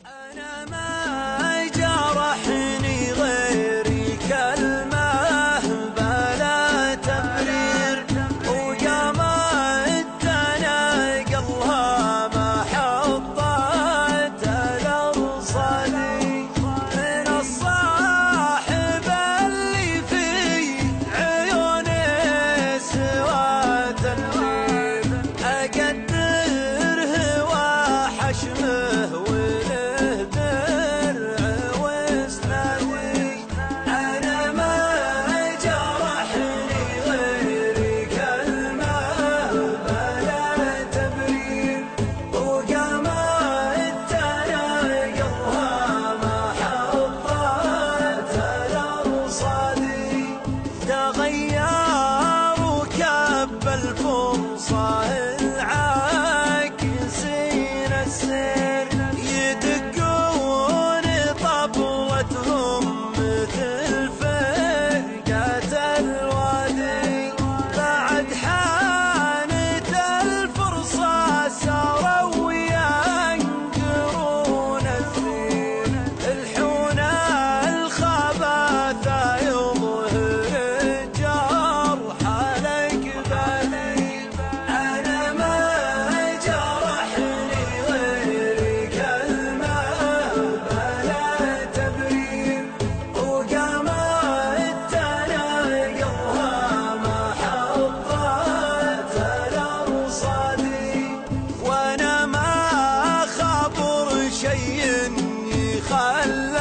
أنا ما جرحني غيري كلمة بلا تبرير، وقامت تناقلها ما حطت الأرصادي من الصاحب اللي في عيوني سوى تنوير، أقدره وحشمه الفرصة العاكسين السير يدقون طبلتهم مثل فرقة الوادي، بعد حانت الفرصة ساروا وينقرون الثير، الحون الخباثة يظهر الجرح الأكبر. شيء يخلي